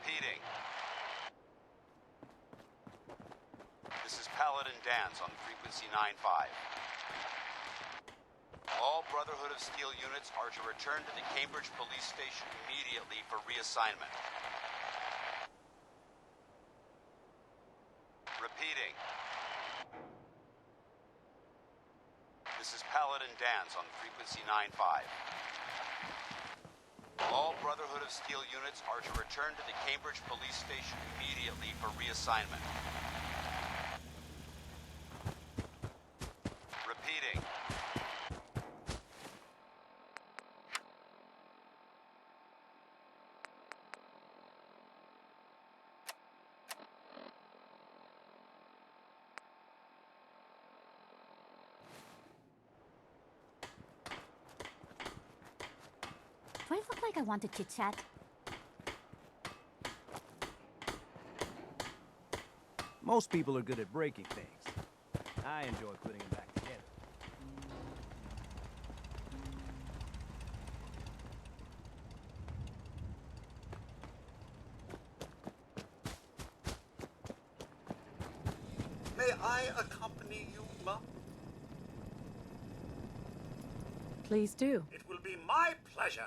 Repeating. This is Paladin Dance on frequency 9-5. All Brotherhood of Steel units are to return to the Cambridge police station immediately for reassignment. Repeating. This is Paladin Dance on frequency 9-5. All Brotherhood of Steel units are to return to the Cambridge police station immediately for reassignment. Repeating. Do I look like I want to chit-chat? Most people are good at breaking things. I enjoy putting them back together. May I accompany you, Mum? Please do. It will be my pleasure.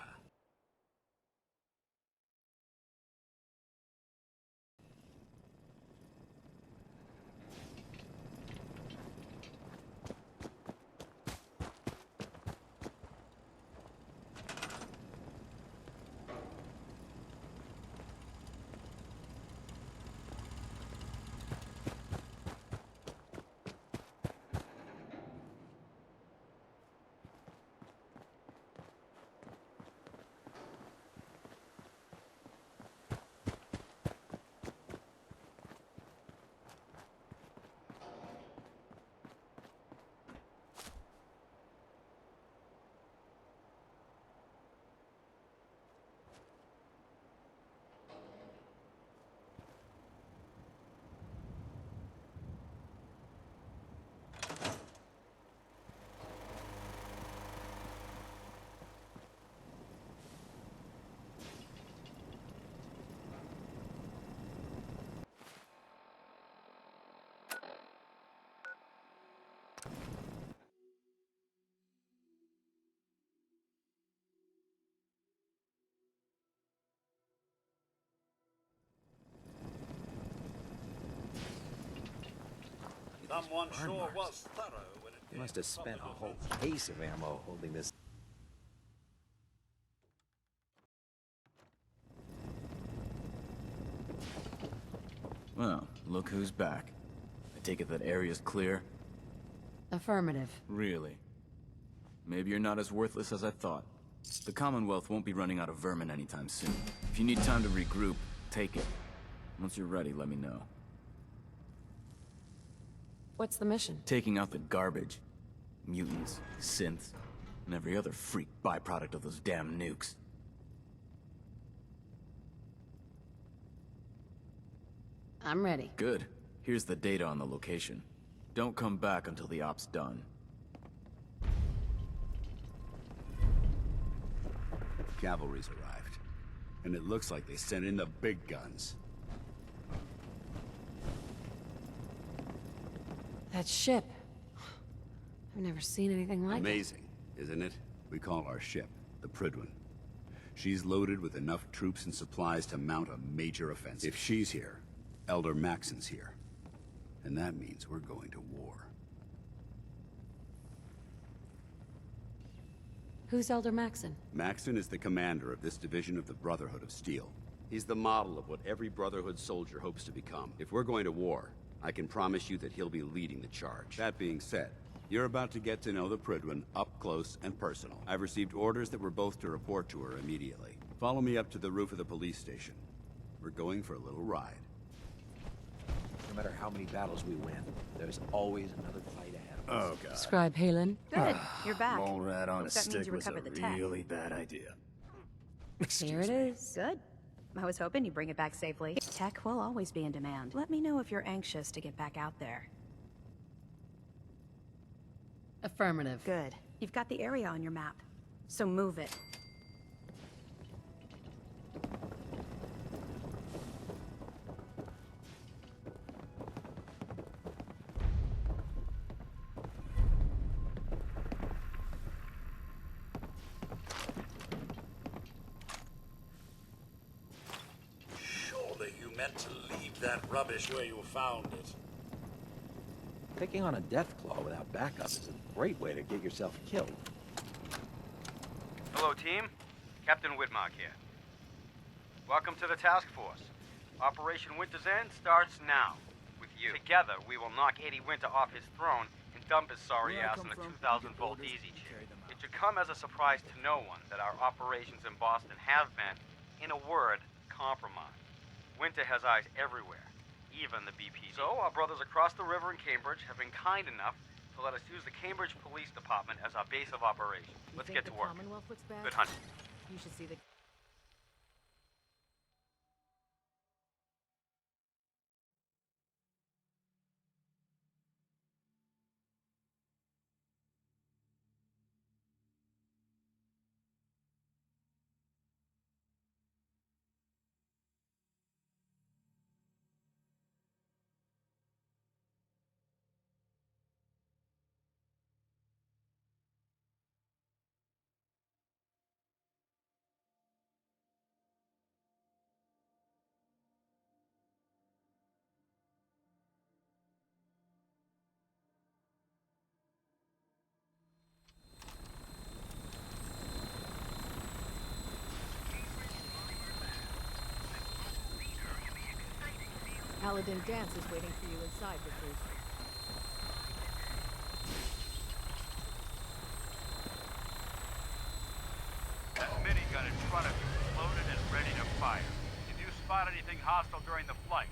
Someone sure was thorough when it came Must have to spent a proper whole defense. case of ammo holding this. Well, look who's back. I take it that area's clear? Affirmative. Really? Maybe you're not as worthless as I thought. The Commonwealth won't be running out of vermin anytime soon. If you need time to regroup, take it. Once you're ready, let me know. What's the mission? Taking out the garbage. Mutants, synths, and every other freak byproduct of those damn nukes. I'm ready. Good. Here's the data on the location. Don't come back until the op's done. Cavalry's arrived, and it looks like they sent in the big guns. That ship. I've never seen anything like it. Amazing, isn't it? We call our ship the Prydwen. She's loaded with enough troops and supplies to mount a major offensive. If she's here, Elder Maxson's here. And that means we're going to war. Who's Elder Maxson? Maxson is the commander of this division of the Brotherhood of Steel. He's the model of what every Brotherhood soldier hopes to become. If we're going to war, I can promise you that he'll be leading the charge. That being said, you're about to get to know the Prydwen up close and personal. I've received orders that we're both to report to her immediately. Follow me up to the roof of the police station. We're going for a little ride. No matter how many battles we win, there's always another fight ahead of us. Oh, God. Scribe Halen. Good, you're back. Mole rat on a That means stick you was a recovered the tech. really bad idea. Here it is. Good. I was hoping you'd bring it back safely. Tech will always be in demand. Let me know if you're anxious to get back out there. Affirmative. Good. You've got the area on your map, so move it. meant to leave that rubbish where you found it. Picking on a death claw without backup is a great way to get yourself killed. Hello, team. Captain Whitmark here. Welcome to the task force. Operation Winter's End starts now, with you. Together, we will knock Eddie Winter off his throne and dump his sorry ass in a 2,000-volt easy chair. It should come as a surprise to no one that our operations in Boston have been, in a word, compromised. Winter has eyes everywhere, even the BPD. So, our brothers across the river in Cambridge have been kind enough to let us use the Cambridge Police Department as our base of operations. Let's get to work. Commonwealth looks bad? Good hunting. You should see the... Paladin Dance is waiting for you inside, recruit. That minigun in front of you is loaded and ready to fire. If you spot anything hostile during the flight,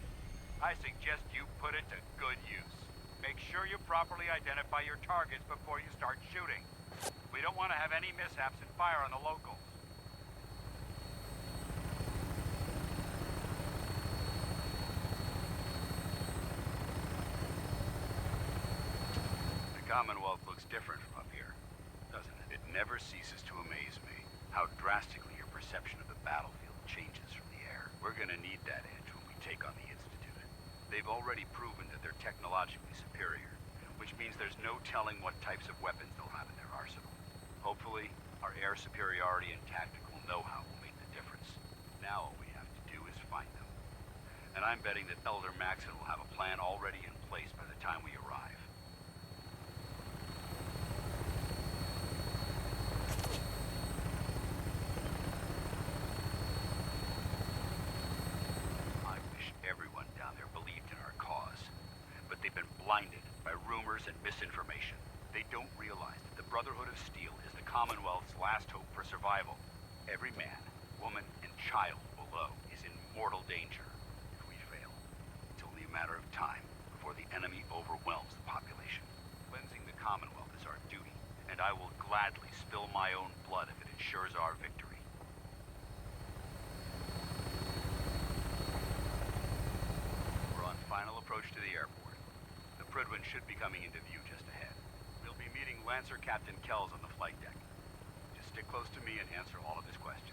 I suggest you put it to good use. Make sure you properly identify your targets before you start shooting. We don't want to have any mishaps and fire on the locals. The Commonwealth looks different from up here, doesn't it? It never ceases to amaze me how drastically your perception of the battlefield changes from the air. We're gonna need that edge when we take on the Institute. They've already proven that they're technologically superior, which means there's no telling what types of weapons they'll have in their arsenal. Hopefully, our air superiority and tactical know-how will make the difference. Now all we have to do is find them. And I'm betting that Elder Maxson will have a plan already in place by the time we arrive. I wish everyone down there believed in our cause, but they've been blinded by rumors and misinformation. They don't realize that the Brotherhood of Steel is the Commonwealth's last hope for survival. Every man, woman, and child below is in mortal danger if we fail. It's only a matter of time before the enemy overwhelms the population. Cleansing the Commonwealth is our duty, and I will gladly spill my own blood if it ensures our victory. We're on final approach to the airport. The Prydwen should be coming into view just ahead. We'll be meeting Lancer Captain Kells on the flight deck. Just stick close to me and answer all of his questions.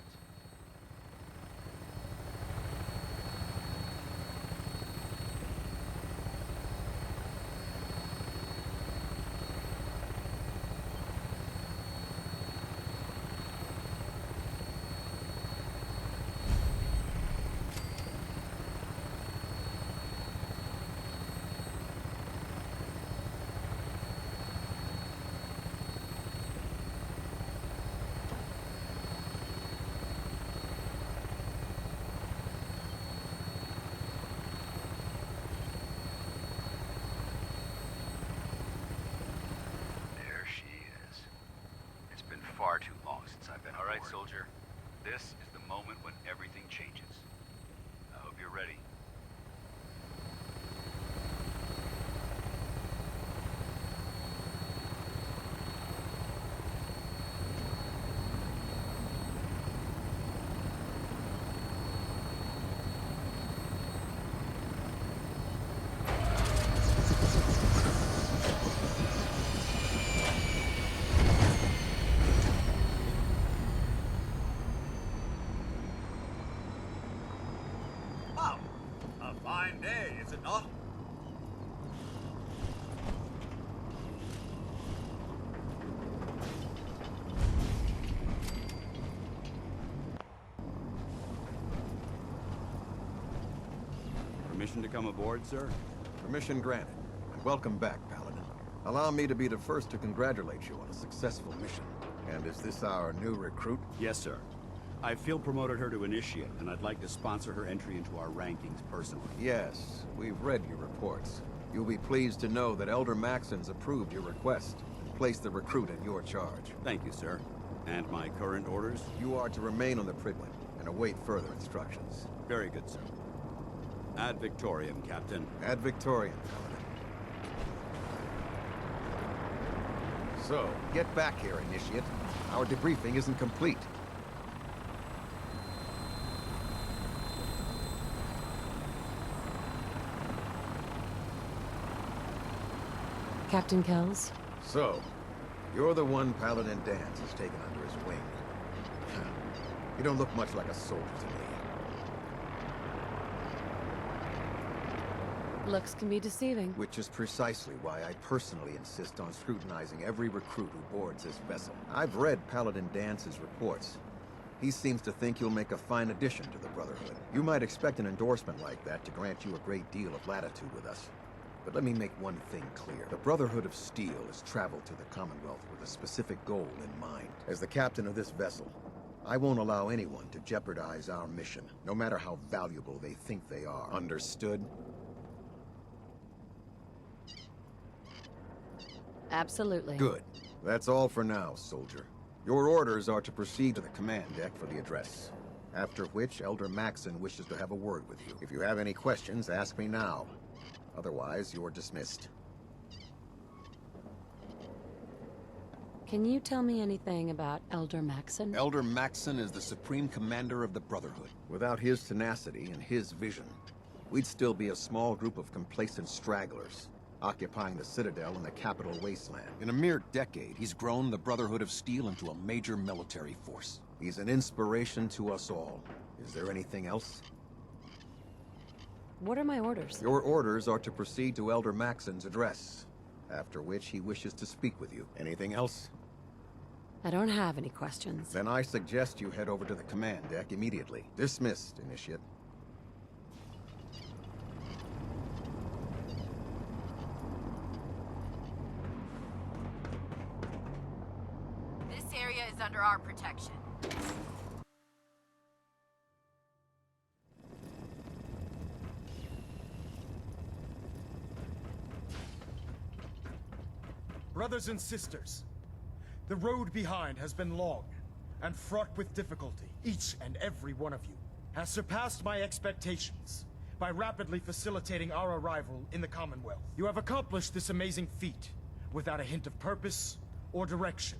There she is. It's been far too long since I've been on board. All right, soldier. This is the moment when everything changes. I hope you're ready. Permission to come aboard, sir? Permission granted. And welcome back, Paladin. Allow me to be the first to congratulate you on a successful mission. And is this our new recruit? Yes, sir. I feel promoted her to initiate, and I'd like to sponsor her entry into our rankings personally. Yes, we've read your reports. You'll be pleased to know that Elder Maxson's approved your request and placed the recruit in your charge. Thank you, sir. And my current orders? You are to remain on the Prigwin and await further instructions. Very good, sir. Ad Victoriam, Captain. Ad Victoriam, Paladin. So, get back here, Initiate. Our debriefing isn't complete. Captain Kells? So, you're the one Paladin Danse has taken under his wing. You don't look much like a soldier to me. Looks can be deceiving. Which is precisely why I personally insist on scrutinizing every recruit who boards this vessel. I've read Paladin Dance's reports. He seems to think you'll make a fine addition to the Brotherhood. You might expect an endorsement like that to grant you a great deal of latitude with us. But let me make one thing clear. The Brotherhood of Steel has traveled to the Commonwealth with a specific goal in mind. As the captain of this vessel, I won't allow anyone to jeopardize our mission, no matter how valuable they think they are. Understood? Absolutely. Good. That's all for now, soldier. Your orders are to proceed to the command deck for the address. After which, Elder Maxson wishes to have a word with you. If you have any questions, ask me now. Otherwise, you're dismissed. Can you tell me anything about Elder Maxson? Elder Maxson is the Supreme Commander of the Brotherhood. Without his tenacity and his vision, we'd still be a small group of complacent stragglers, occupying the Citadel in the capital wasteland. In a mere decade, he's grown the Brotherhood of Steel into a major military force. He's an inspiration to us all. Is there anything else? What are my orders? Your orders are to proceed to Elder Maxson's address, after which he wishes to speak with you. Anything else? I don't have any questions. Then I suggest you head over to the command deck immediately. Dismissed, Initiate. This area is under our protection. Brothers and sisters, the road behind has been long and fraught with difficulty. Each and every one of you has surpassed my expectations by rapidly facilitating our arrival in the Commonwealth. You have accomplished this amazing feat without a hint of purpose or direction.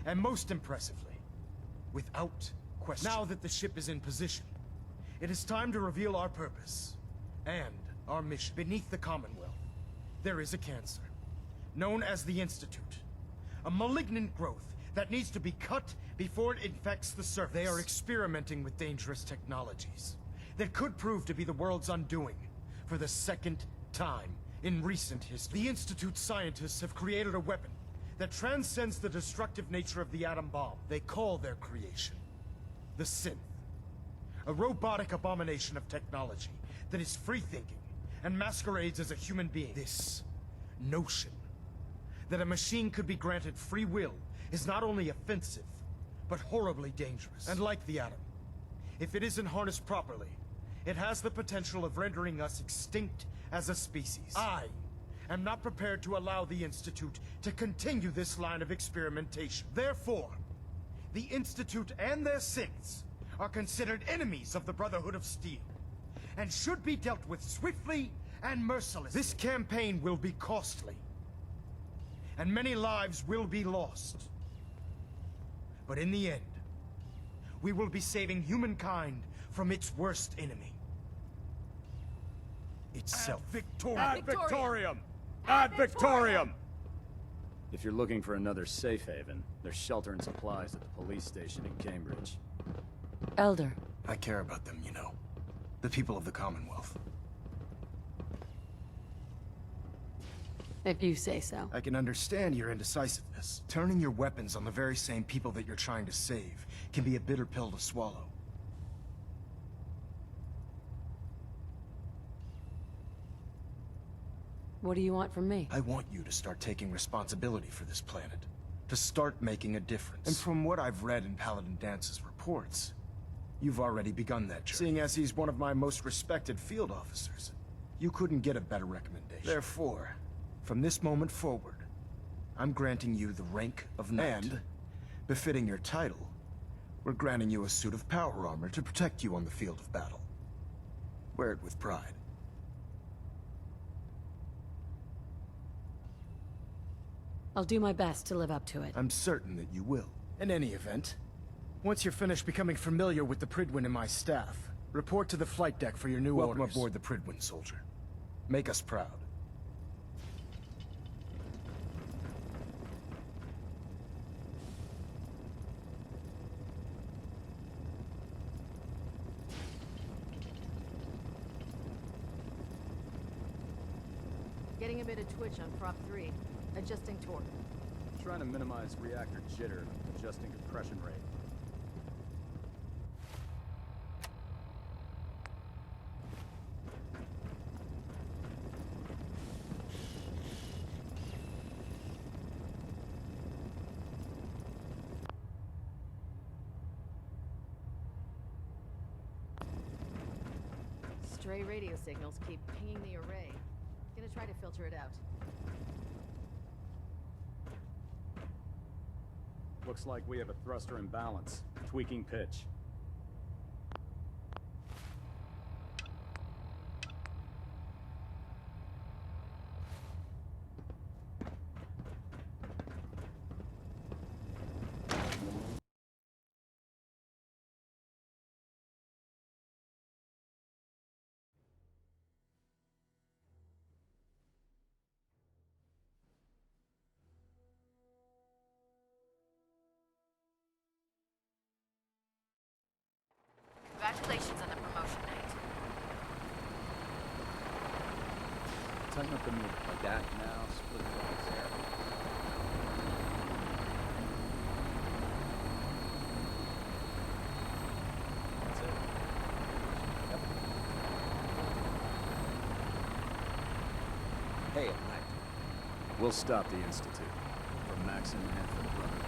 And most impressively, without question. Now that the ship is in position, it is time to reveal our purpose and our mission. Beneath the Commonwealth, there is a cancer known as the Institute. A malignant growth that needs to be cut before it infects the surface. They are experimenting with dangerous technologies that could prove to be the world's undoing for the second time in recent history. The Institute's scientists have created a weapon that transcends the destructive nature of the atom bomb. They call their creation the Synth. A robotic abomination of technology that is free-thinking and masquerades as a human being. This notion that a machine could be granted free will is not only offensive, but horribly dangerous. And like the atom, if it isn't harnessed properly, it has the potential of rendering us extinct as a species. I am not prepared to allow the Institute to continue this line of experimentation. Therefore, the Institute and their synths are considered enemies of the Brotherhood of Steel, and should be dealt with swiftly and mercilessly. This campaign will be costly, and many lives will be lost. But in the end, we will be saving humankind from its worst enemy. Itself. Ad Victoriam! Ad Victoriam! If you're looking for another safe haven, there's shelter and supplies at the police station in Cambridge. Elder. I care about them, you know. The people of the Commonwealth. If you say so. I can understand your indecisiveness. Turning your weapons on the very same people that you're trying to save can be a bitter pill to swallow. What do you want from me? I want you to start taking responsibility for this planet. To start making a difference. And from what I've read in Paladin Dance's reports, you've already begun that journey. Seeing as he's one of my most respected field officers, you couldn't get a better recommendation. Therefore, from this moment forward, I'm granting you the rank of Knight. And, befitting your title, we're granting you a suit of power armor to protect you on the field of battle. Wear it with pride. I'll do my best to live up to it. I'm certain that you will. In any event, once you're finished becoming familiar with the Pridwin and my staff, report to the flight deck for your new orders. Welcome aboard the Pridwin, soldier. Make us proud. Getting a bit of twitch on prop 3. Adjusting torque. Trying to minimize reactor jitter, adjusting compression rate. Stray radio signals keep pinging the array. Gonna try to filter it out. Looks like we have a thruster imbalance. Tweaking pitch. Congratulations on the promotion, Nate. Tighten up the meter. Like that, now split the dogs there. That's it. Yep. Hey, at night. We'll stop the Institute. For Maxson and for the Brotherhood.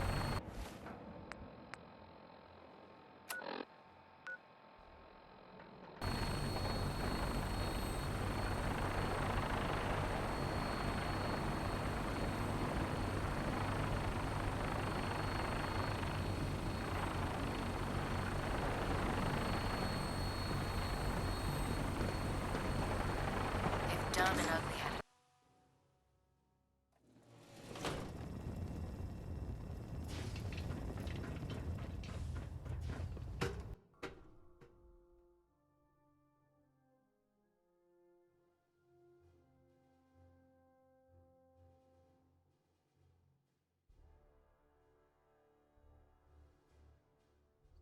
Dumb and ugly-headed.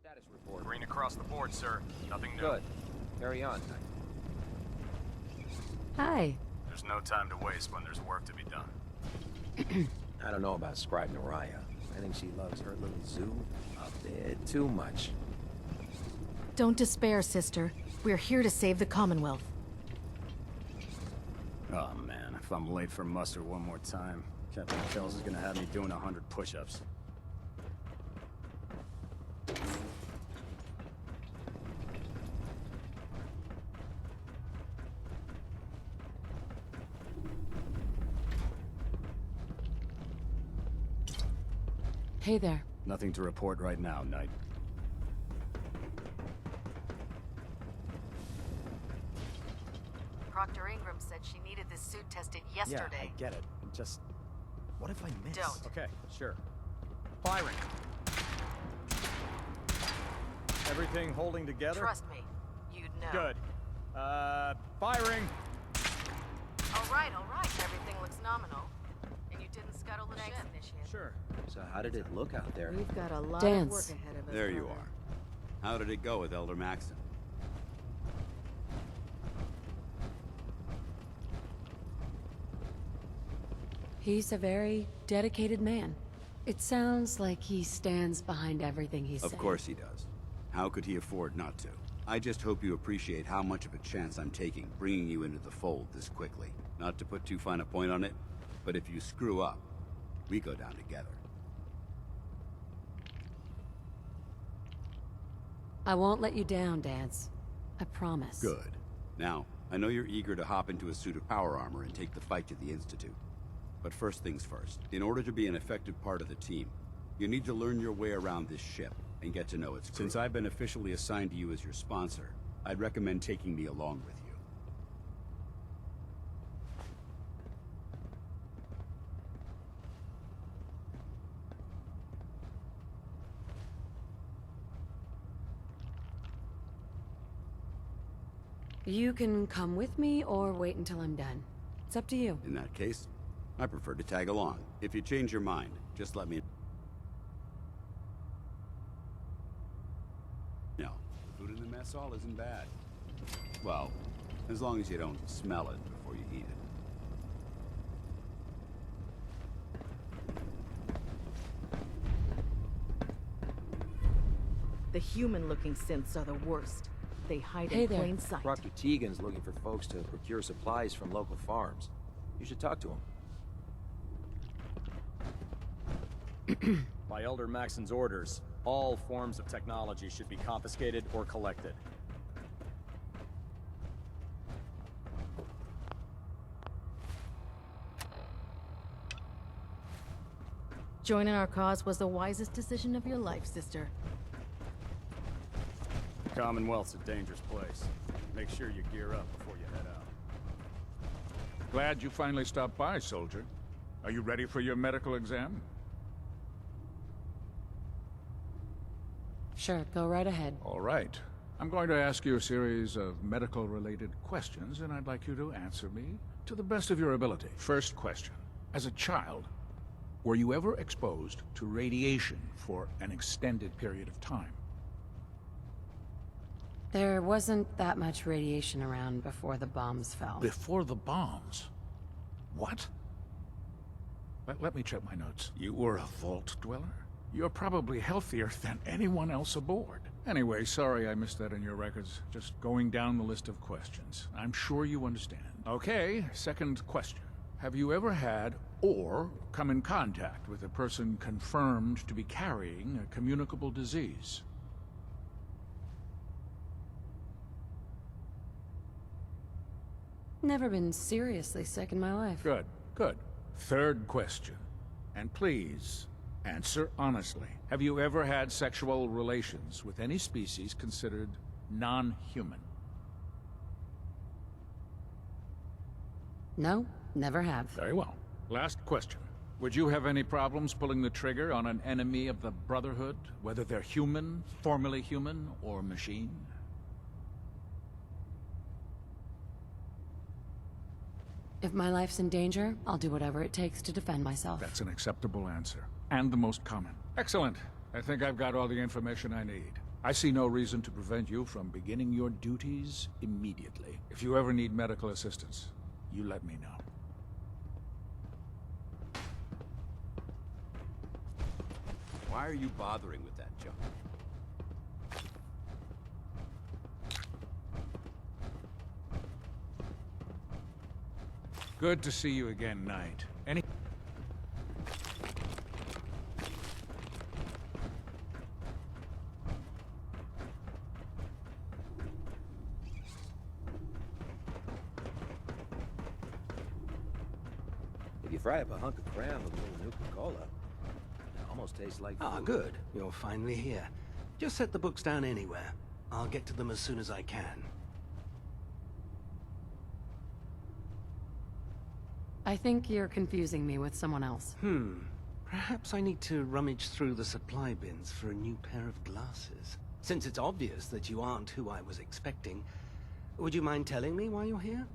Status report. Green across the board, sir. Nothing new. Good. Carry on, Knight. Hi. There's no time to waste when there's work to be done. I don't know about Scribe Naraya. I think she loves her little zoo a bit too much. Don't despair, sister. We're here to save the Commonwealth. Oh man, if I'm late for muster one more time, Captain Kells is gonna have me doing 100 push-ups. Hey there. Nothing to report right now, Knight. Proctor Ingram said she needed this suit tested yesterday. Yeah, I get it. Just... what if I miss? Don't. Okay, sure. Firing. Everything holding together? Trust me, you'd know. Good. Firing! All right. Everything looks nominal. And you didn't scuttle the ship. Initiate. Sure. So how did it look out there? We've got a lot Dance. of work ahead of us. There you brother. are. How did it go with Elder Maxson? He's a very dedicated man. It sounds like he stands behind everything he says. Of course he does. How could he afford not to? I just hope you appreciate how much of a chance I'm taking bringing you into the fold this quickly. Not to put too fine a point on it, but if you screw up, we go down together. I won't let you down, Dance. I promise. Good. Now, I know you're eager to hop into a suit of power armor and take the fight to the Institute. But first things first, in order to be an effective part of the team, you need to learn your way around this ship and get to know its crew. Since I've been officially assigned to you as your sponsor, I'd recommend taking me along with you. You can come with me or wait until I'm done. It's up to you. In that case, I prefer to tag along. If you change your mind, just let me know. Food in the mess hall isn't bad. Well, as long as you don't smell it before you eat it. The human-looking synths are the worst. They hide in plain sight. Proctor Tegan's looking for folks to procure supplies from local farms. You should talk to him. By Elder Maxson's orders, all forms of technology should be confiscated or collected. Joining our cause was the wisest decision of your life, sister. The Commonwealth's a dangerous place. Make sure you gear up before you head out. Glad you finally stopped by, soldier. Are you ready for your medical exam? Sure, go right ahead. All right. I'm going to ask you a series of medical-related questions, and I'd like you to answer me to the best of your ability. First question. As a child, were you ever exposed to radiation for an extended period of time? There wasn't that much radiation around before the bombs fell. Before the bombs? What? Let me check my notes. You were a vault dweller? You're probably healthier than anyone else aboard. Anyway, sorry I missed that in your records. Just going down the list of questions. I'm sure you understand. Okay, second question. Have you ever had or come in contact with a person confirmed to be carrying a communicable disease? Never been seriously sick in my life. Good, good. Third question. And please, answer honestly. Have you ever had sexual relations with any species considered non-human? No, never have. Very well. Last question. Would you have any problems pulling the trigger on an enemy of the Brotherhood, whether they're human, formerly human, or machine? If my life's in danger, I'll do whatever it takes to defend myself. That's an acceptable answer. And the most common. Excellent. I think I've got all the information I need. I see no reason to prevent you from beginning your duties immediately. If you ever need medical assistance, you let me know. Why are you bothering with that junk? Good to see you again, Knight. If you fry up a hunk of cram with a little Nuka-Cola, it almost tastes like food. Ah, good. You're finally here. Just set the books down anywhere. I'll get to them as soon as I can. I think you're confusing me with someone else. Perhaps I need to rummage through the supply bins for a new pair of glasses. Since it's obvious that you aren't who I was expecting, would you mind telling me why you're here?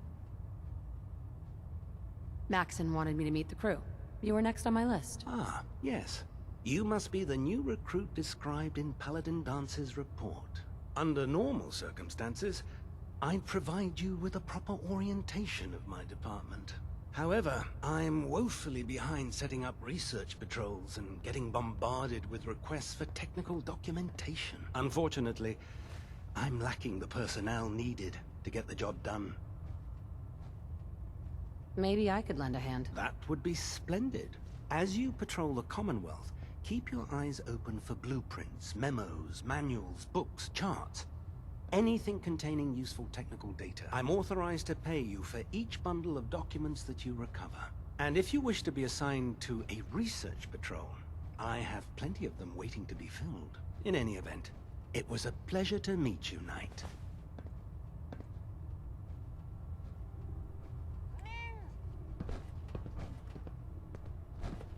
Maxson wanted me to meet the crew. You were next on my list. Ah, yes. You must be the new recruit described in Paladin Dance's report. Under normal circumstances, I'd provide you with a proper orientation of my department. However, I'm woefully behind setting up research patrols and getting bombarded with requests for technical documentation. Unfortunately, I'm lacking the personnel needed to get the job done. Maybe I could lend a hand. That would be splendid. As you patrol the Commonwealth, keep your eyes open for blueprints, memos, manuals, books, charts. Anything containing useful technical data. I'm authorized to pay you for each bundle of documents that you recover. And if you wish to be assigned to a research patrol, I have plenty of them waiting to be filled. In any event, it was a pleasure to meet you, Knight.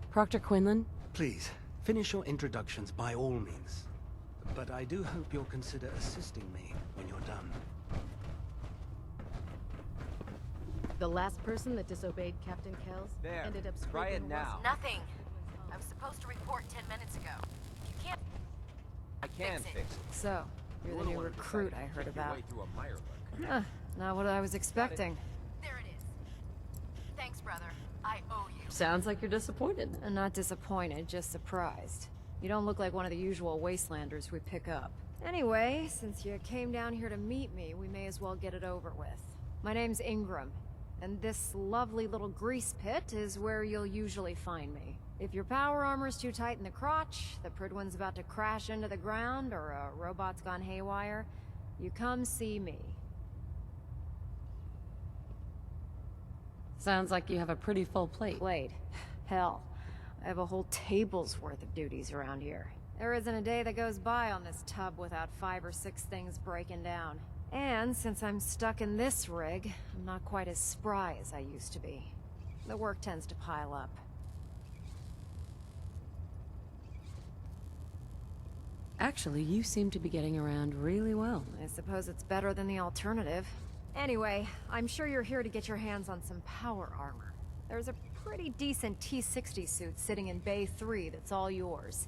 Proctor Quinlan? Please, finish your introductions by all means. But I do hope you'll consider assisting me when you're done. The last person that disobeyed Captain Kells ended up try it scraping now. Nothing. I was supposed to report 10 minutes ago. You can't. I can fix it. So, you're the new recruit I heard about. Not what I was expecting. There it is. Thanks, brother. I owe you. Sounds like you're disappointed. I'm not disappointed, just surprised. You don't look like one of the usual wastelanders we pick up. Anyway, since you came down here to meet me, we may as well get it over with. My name's Ingram, and this lovely little grease pit is where you'll usually find me. If your power armor's too tight in the crotch, the Pridwin's about to crash into the ground, or a robot's gone haywire, you come see me. Sounds like you have a pretty full plate. Hell, I have a whole table's worth of duties around here. There isn't a day that goes by on this tub without 5 or 6 things breaking down. And since I'm stuck in this rig, I'm not quite as spry as I used to be. The work tends to pile up. Actually, you seem to be getting around really well. I suppose it's better than the alternative. Anyway, I'm sure you're here to get your hands on some power armor. There's a pretty decent T-60 suit sitting in Bay 3 that's all yours.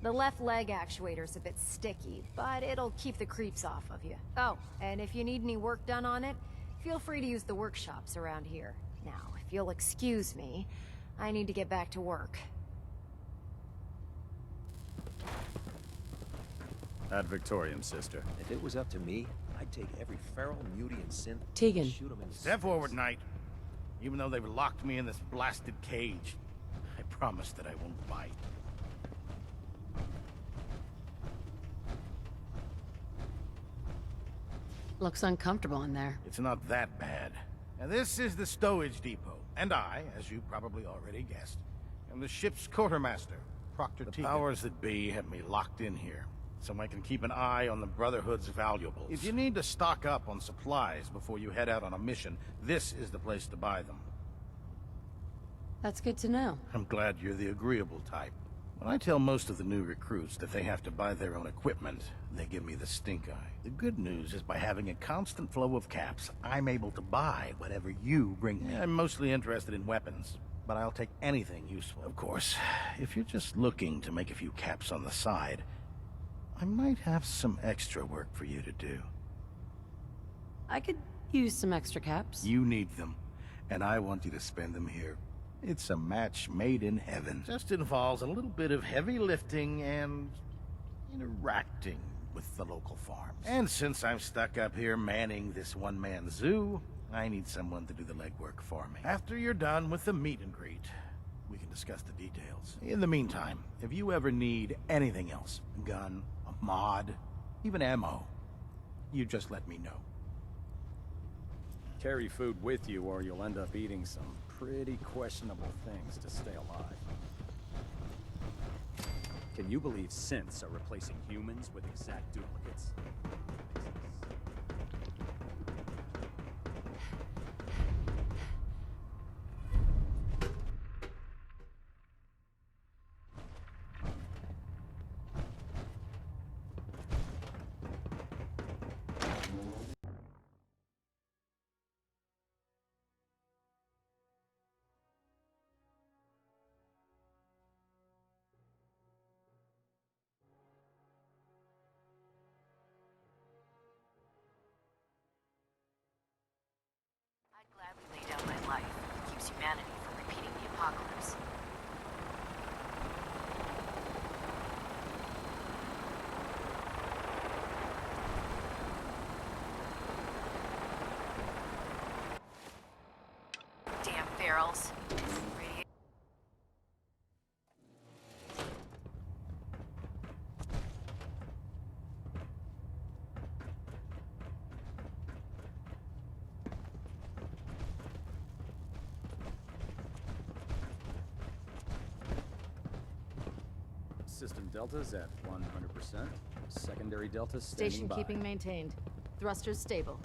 The left leg actuator's a bit sticky, but it'll keep the creeps off of you. Oh, and if you need any work done on it, feel free to use the workshops around here. Now, if you'll excuse me, I need to get back to work. Ad Victoriam, sister. If it was up to me, I'd take every feral, mutie, and synth Tegan. and shoot them in Step forward, Knight. Even though they've locked me in this blasted cage, I promise that I won't bite. Looks uncomfortable in there. It's not that bad. Now, this is the stowage depot, and I, as you probably already guessed, am the ship's quartermaster, Proctor Tegan. The powers that be have me locked in here, so I can keep an eye on the Brotherhood's valuables. If you need to stock up on supplies before you head out on a mission, this is the place to buy them. That's good to know. I'm glad you're the agreeable type. When I tell most of the new recruits that they have to buy their own equipment, they give me the stink eye. The good news is by having a constant flow of caps, I'm able to buy whatever you bring me. I'm mostly interested in weapons, but I'll take anything useful. Of course, if you're just looking to make a few caps on the side, I might have some extra work for you to do. I could use some extra caps. You need them, and I want you to spend them here. It's a match made in heaven. Just involves a little bit of heavy lifting and interacting with the local farms. And since I'm stuck up here manning this one-man zoo, I need someone to do the legwork for me. After you're done with the meet and greet, we can discuss the details. In the meantime, if you ever need anything else, a gun, a mod, even ammo, you just let me know. Carry food with you or you'll end up eating some pretty questionable things to stay alive. Can you believe synths are replacing humans with exact duplicates? barrels. System deltas at 100%. Secondary deltas standing Station by. keeping maintained. Thrusters stable.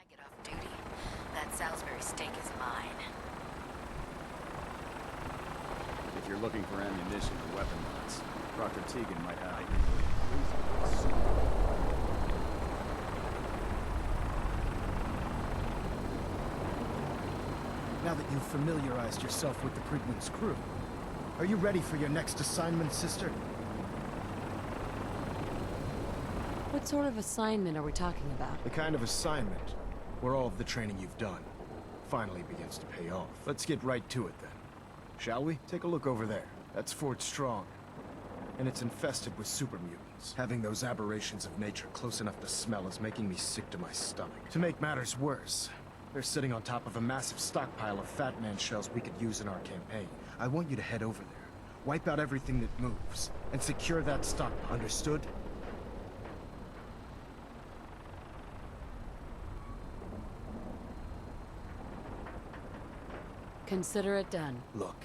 Get off duty. That Salisbury steak is mine. If you're looking for ammunition or weapon mods, Dr. Tegan might have. Now that you've familiarized yourself with the Krigman's crew, are you ready for your next assignment, sister? What sort of assignment are we talking about? The kind of assignment where all of the training you've done finally begins to pay off. Let's get right to it then. Shall we? Take a look over there. That's Fort Strong. And it's infested with super mutants. Having those aberrations of nature close enough to smell is making me sick to my stomach. To make matters worse, they're sitting on top of a massive stockpile of Fat Man shells we could use in our campaign. I want you to head over there, wipe out everything that moves, and secure that stockpile. Understood? Consider it done. Look,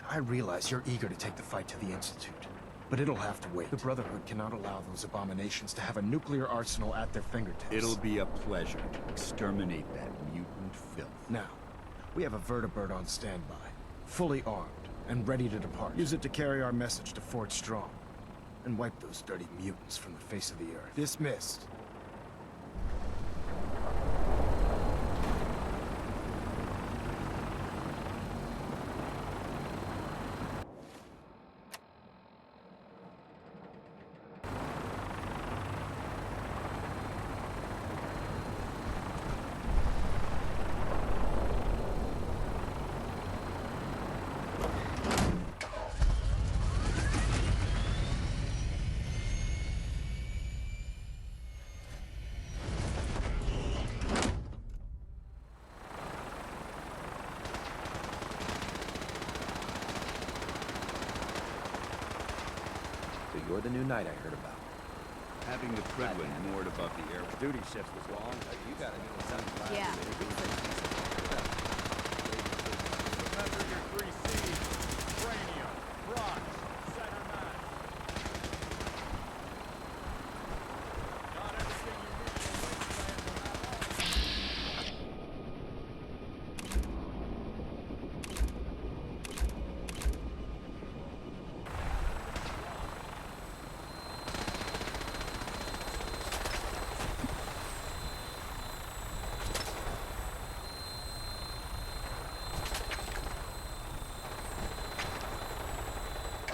I realize you're eager to take the fight to the Institute, but it'll have to wait. The Brotherhood cannot allow those abominations to have a nuclear arsenal at their fingertips. It'll be a pleasure to exterminate that mutant filth. Now, we have a vertibird on standby, fully armed and ready to depart. Use it to carry our message to Fort Strong, and wipe those dirty mutants from the face of the earth. Dismissed. You're the new knight I heard about. Having the Prydwen moored above the air. Duty shift was long. You got a new assignment. Yeah. Remember your 3 C's. Cranium, crotch, center mass. Got everything you need to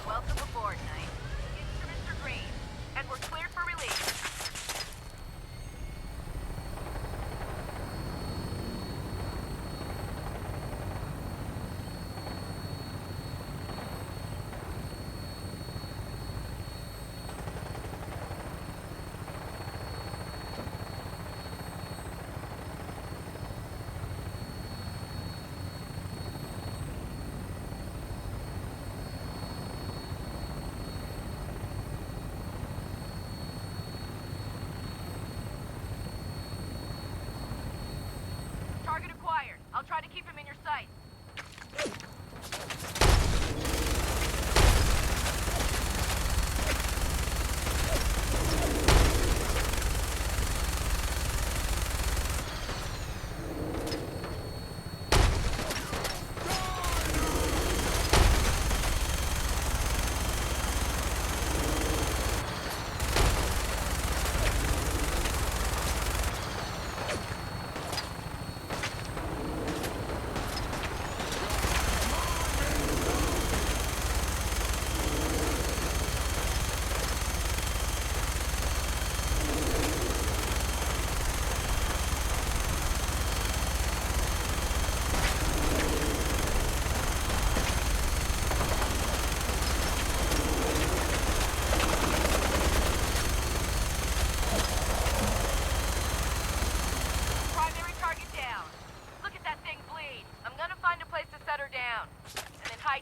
Welcome aboard, Knight. Instruments are green, and we're cleared for release.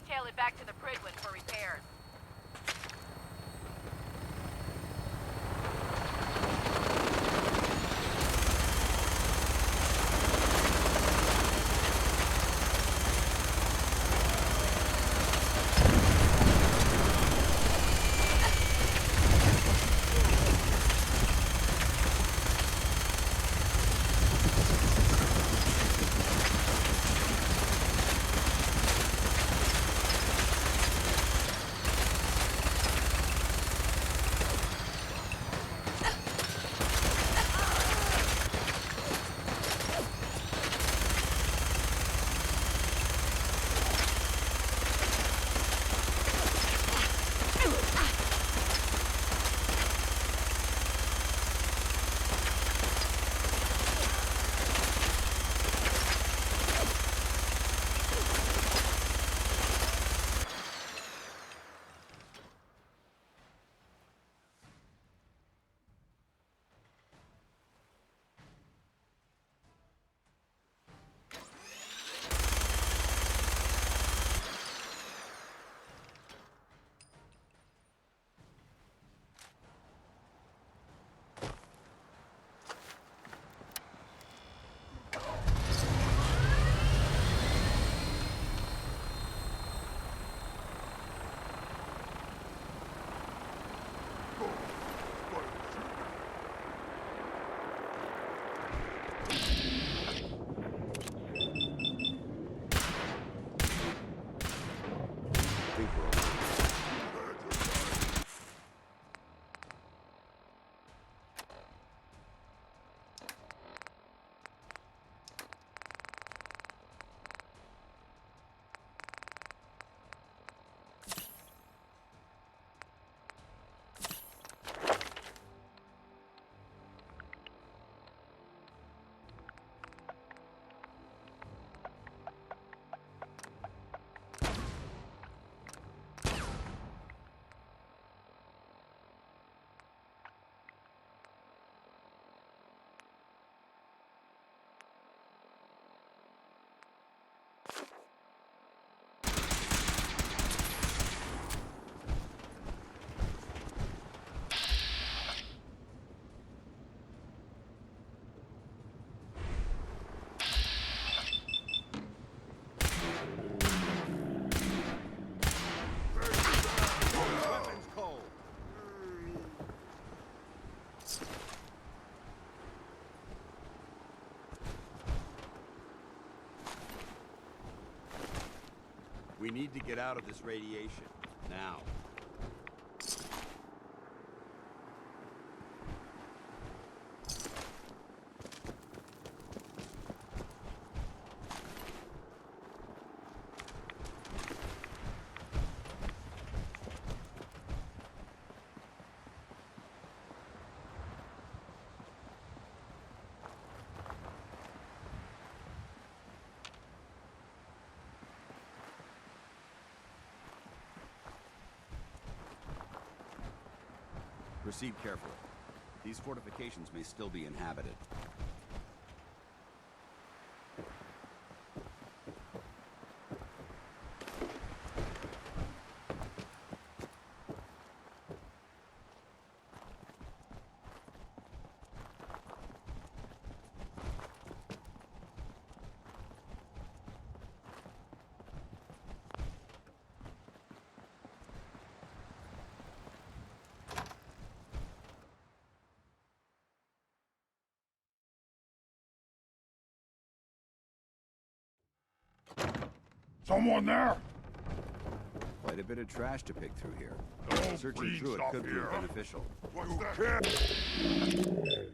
hightail it back to the Prydwen for repairs. We need to get out of this radiation. Now. Proceed carefully. These fortifications may still be inhabited. Someone there? Quite a bit of trash to pick through here. No Searching through it could here. prove beneficial. What's that?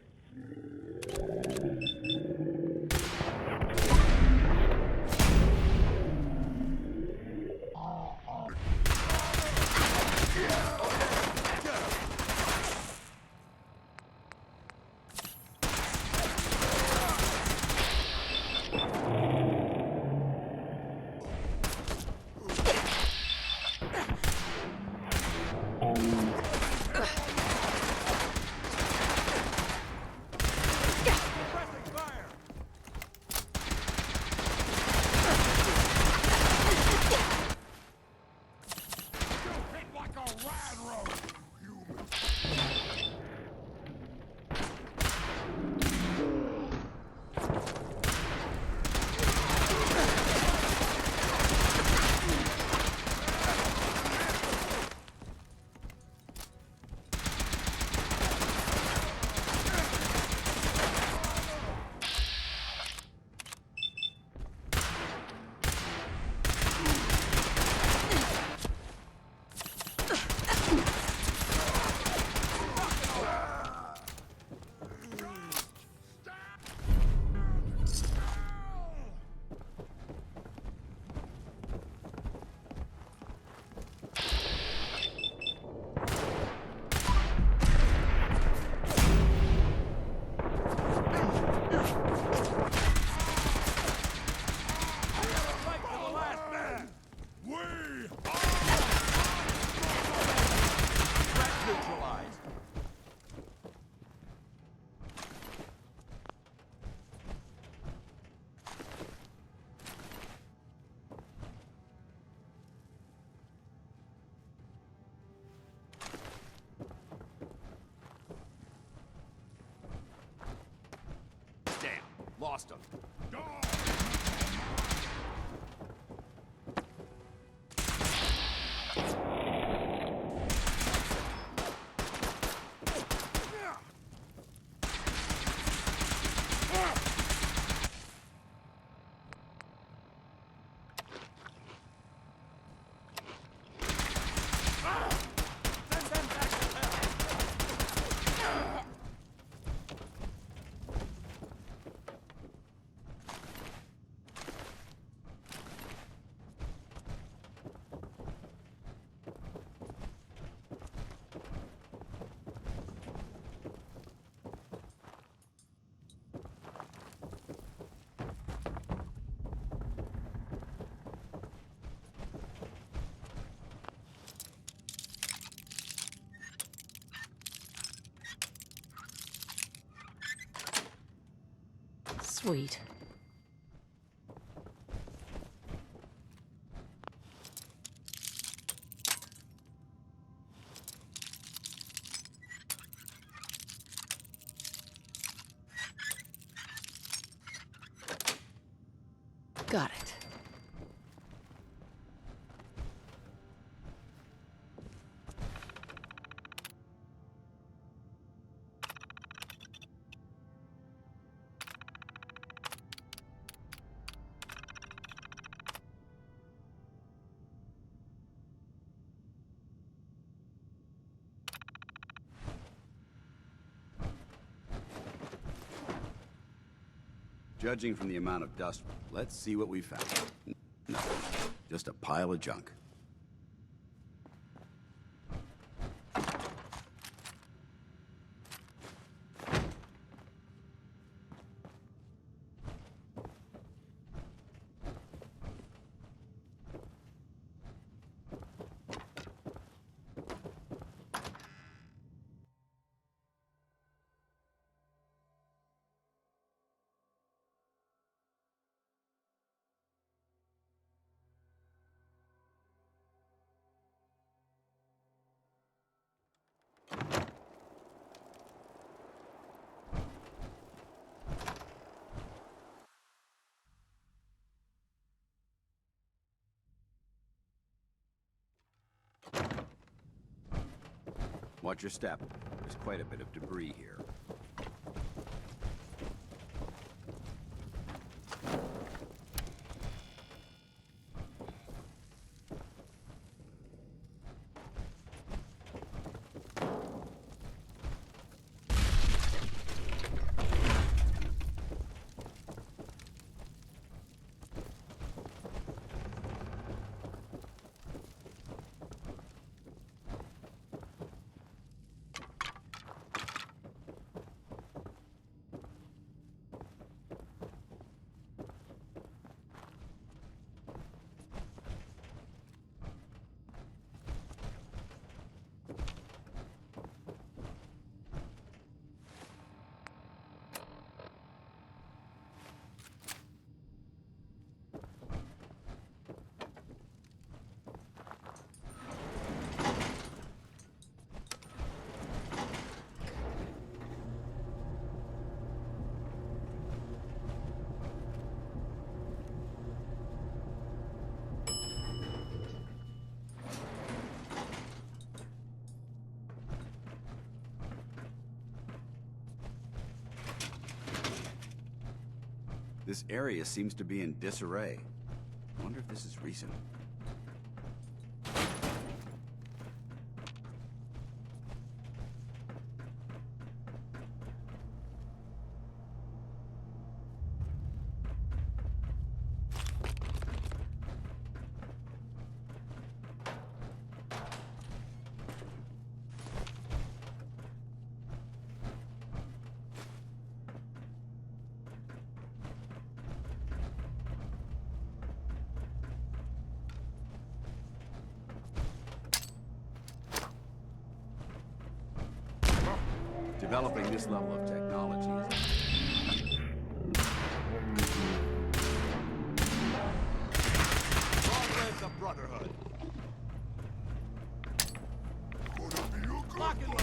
lost him. Sweet. Got it. Judging from the amount of dust, let's see what we found. Nothing. Just a pile of junk. Watch your step. There's quite a bit of debris here. This area seems to be in disarray. I wonder if this is recent. Developing this level of technology is... Long live the Brotherhood! Lock and load!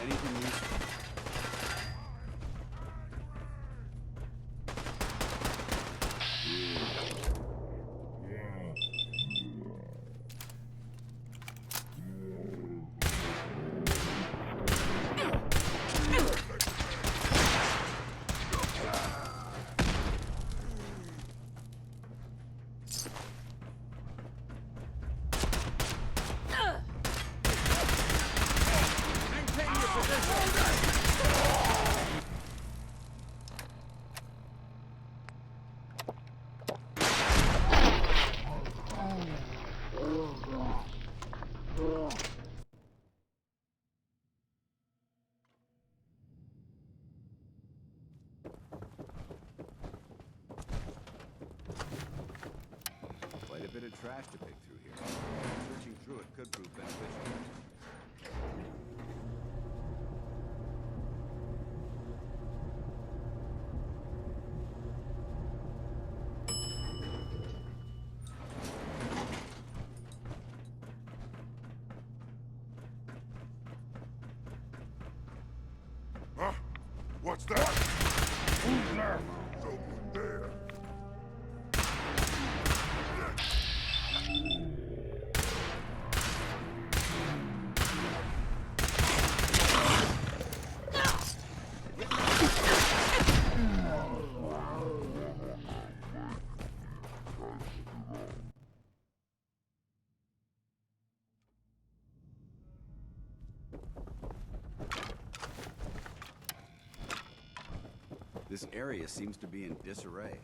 Anything useful? trash to pick through here. Searching through it could prove beneficial. Huh? What's that? Who's there? Someone there. This area seems to be in disarray.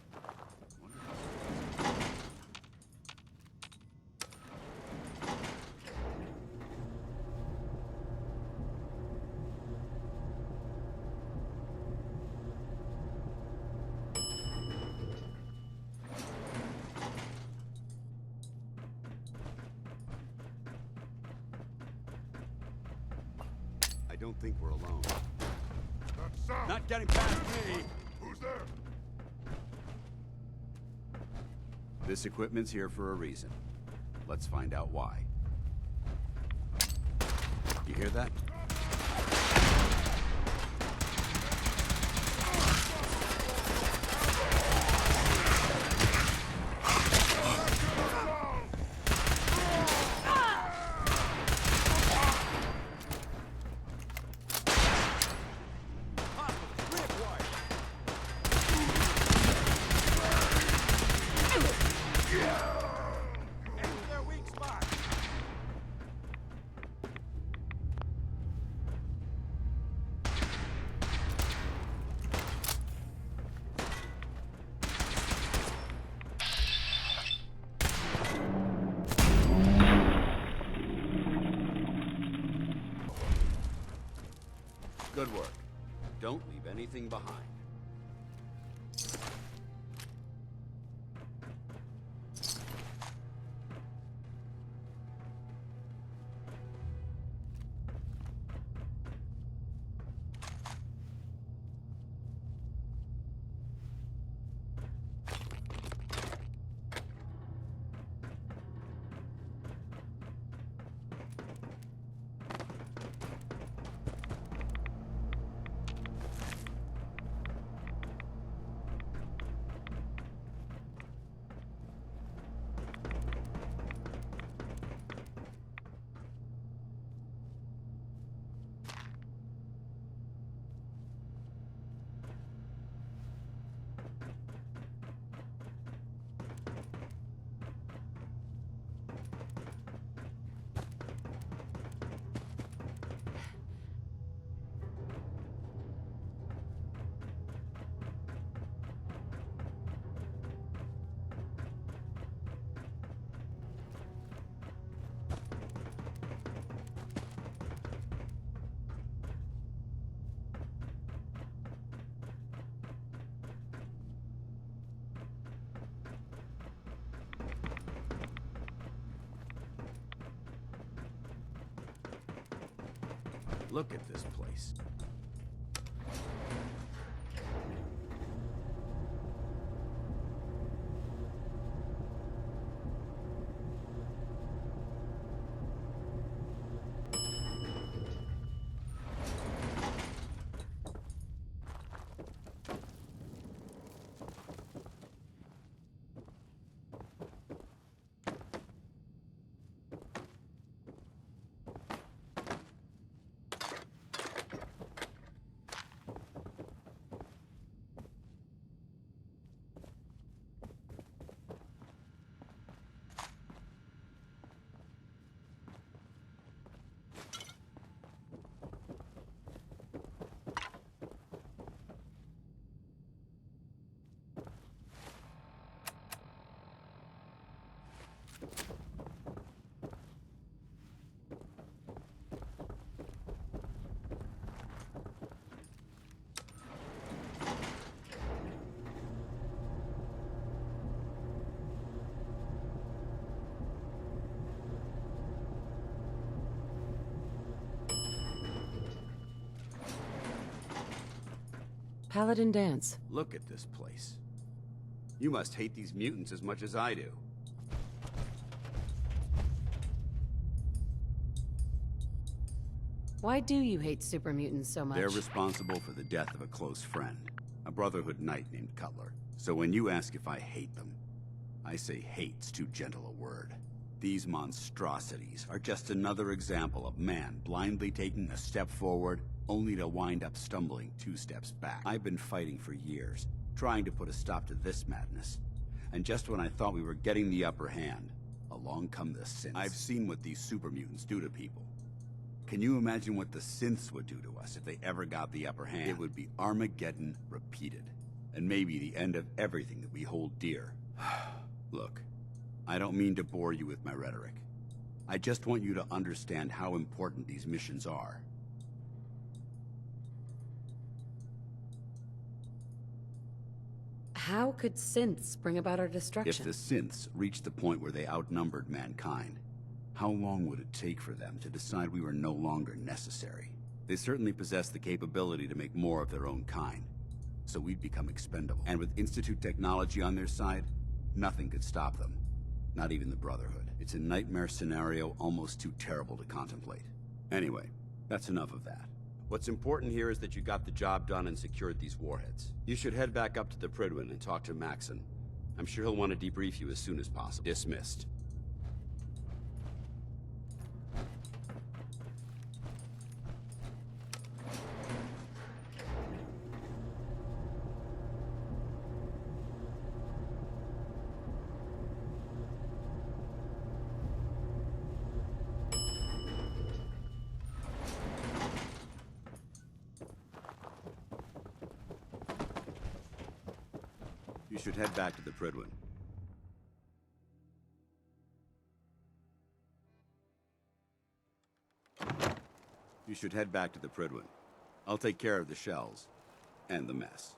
I don't think we're alone. Not getting past me! Who's there? This equipment's here for a reason. Let's find out why. You hear that? Good work. Don't leave anything behind. Look at this place. Paladin Dance. Look at this place. You must hate these mutants as much as I do. Why do you hate super mutants so much? They're responsible for the death of a close friend, a Brotherhood knight named Cutler. So when you ask if I hate them, I say hate's too gentle a word. These monstrosities are just another example of man blindly taking a step forward, only to wind up stumbling 2 steps back. I've been fighting for years, trying to put a stop to this madness. And just when I thought we were getting the upper hand, along come the synths. I've seen what these super mutants do to people. Can you imagine what the synths would do to us if they ever got the upper hand? It would be Armageddon repeated, and maybe the end of everything that we hold dear. Look, I don't mean to bore you with my rhetoric. I just want you to understand how important these missions are. How could synths bring about our destruction? If the synths reached the point where they outnumbered mankind, how long would it take for them to decide we were no longer necessary? They certainly possess the capability to make more of their own kind, so we'd become expendable. And with Institute technology on their side, nothing could stop them. Not even the Brotherhood. It's a nightmare scenario almost too terrible to contemplate. Anyway, that's enough of that. What's important here is that you got the job done and secured these warheads. You should head back up to the Prydwen and talk to Maxson. I'm sure he'll want to debrief you as soon as possible. Dismissed. You should head back to the Prydwen. You should head back to the Prydwen. I'll take care of the shells and the mess.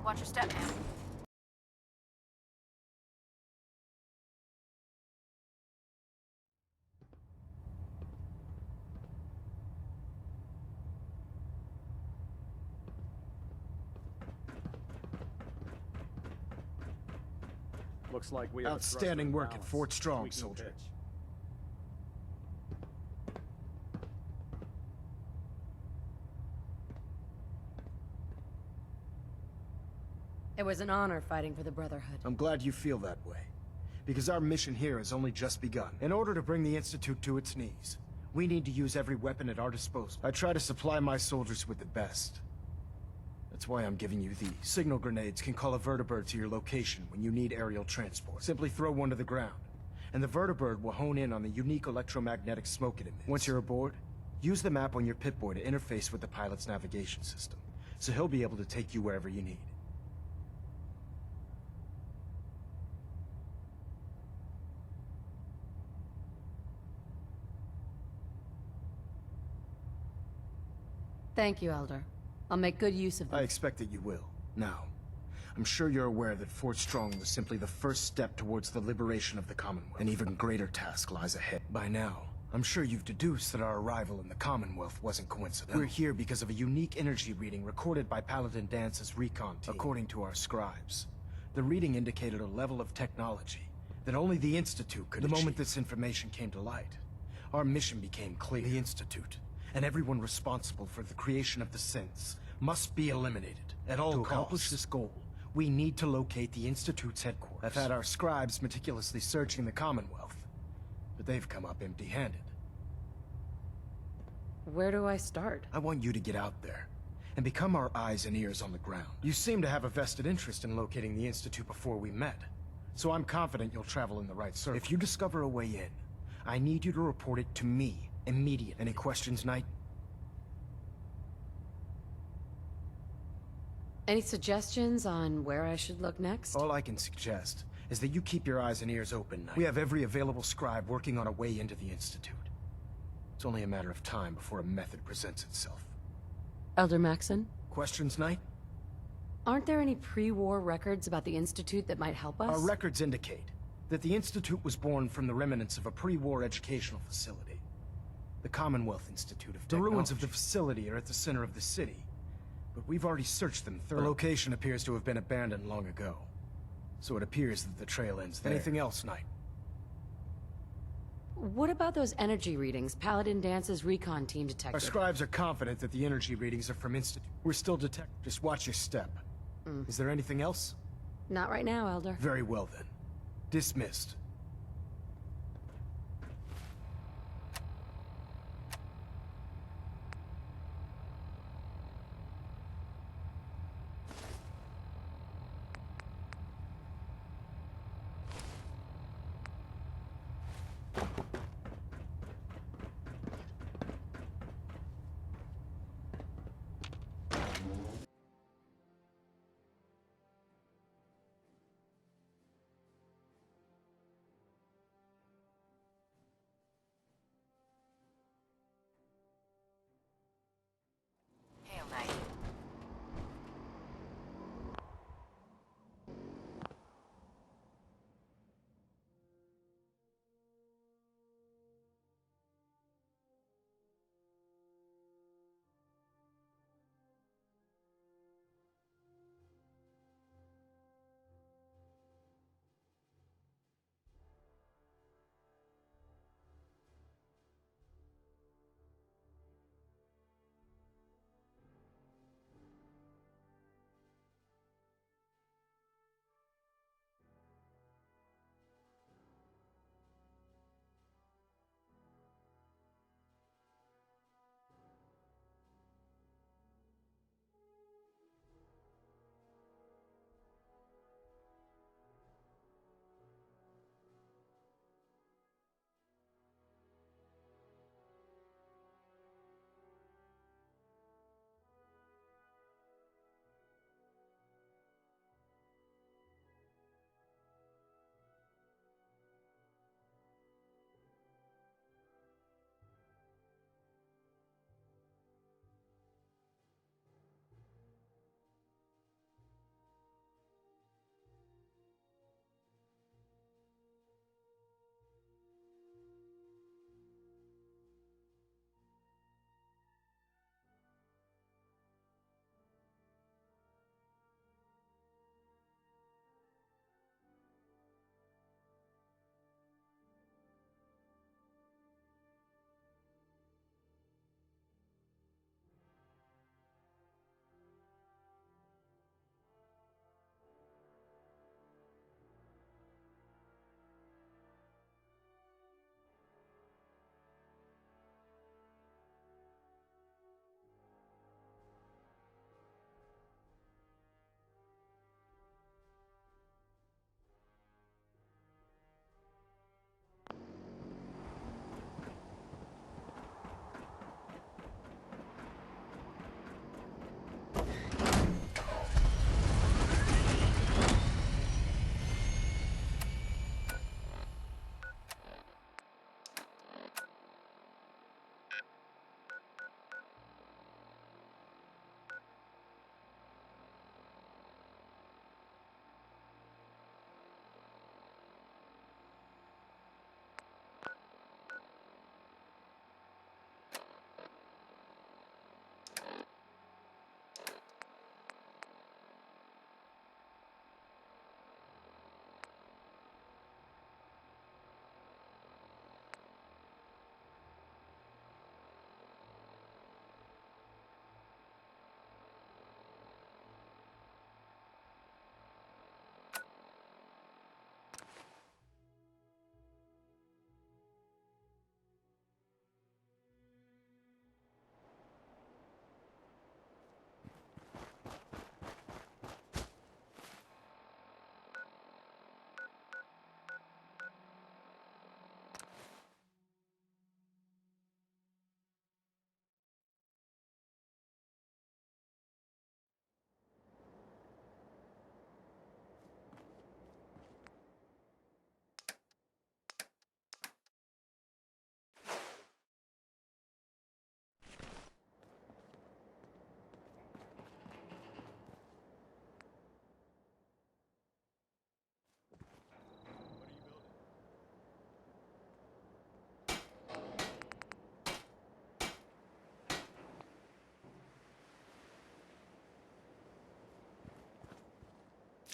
Watch your step, man. Looks like we have outstanding work at Fort Strong, soldier. It was an honor fighting for the Brotherhood. I'm glad you feel that way, because our mission here has only just begun. In order to bring the Institute to its knees, we need to use every weapon at our disposal. I try to supply my soldiers with the best. That's why I'm giving you these. Signal grenades can call a vertibird to your location when you need aerial transport. Simply throw one to the ground, and the vertibird will hone in on the unique electromagnetic smoke it emits. Once you're aboard, use the map on your Pip-Boy to interface with the pilot's navigation system, so he'll be able to take you wherever you need. Thank you, Elder. I'll make good use of them. I expect that you will. Now, I'm sure you're aware that Fort Strong was simply the first step towards the liberation of the Commonwealth. An even greater task lies ahead. By now, I'm sure you've deduced that our arrival in the Commonwealth wasn't coincidental. We're here because of a unique energy reading recorded by Paladin Dance's recon team. According to our scribes, the reading indicated a level of technology that only the Institute could achieve. The moment this information came to light, our mission became clear. The Institute, and everyone responsible for the creation of the synths, must be eliminated at all costs. To accomplish this goal, we need to locate the Institute's headquarters. I've had our scribes meticulously searching the Commonwealth, but they've come up empty-handed. Where do I start? I want you to get out there and become our eyes and ears on the ground. You seem to have a vested interest in locating the Institute before we met, so I'm confident you'll travel in the right circle. If you discover a way in, I need you to report it to me immediately. Any questions, Knight? Any suggestions on where I should look next? All I can suggest is that you keep your eyes and ears open, Knight. We have every available scribe working on a way into the Institute. It's only a matter of time before a method presents itself. Elder Maxson? Questions, Knight? Aren't there any pre-war records about the Institute that might help us? Our records indicate that the Institute was born from the remnants of a pre-war educational facility. The Commonwealth Institute of Technology. The ruins of the facility are at the center of the city, but we've already searched them thoroughly. The location appears to have been abandoned long ago, so it appears that the trail ends there. Anything else, Knight? What about those energy readings Paladin Dance's recon team detected? Our scribes are confident that the energy readings are from Institute. We're still Just watch your step. Is there anything else? Not right now, Elder. Very well then. Dismissed.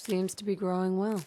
Seems to be growing well.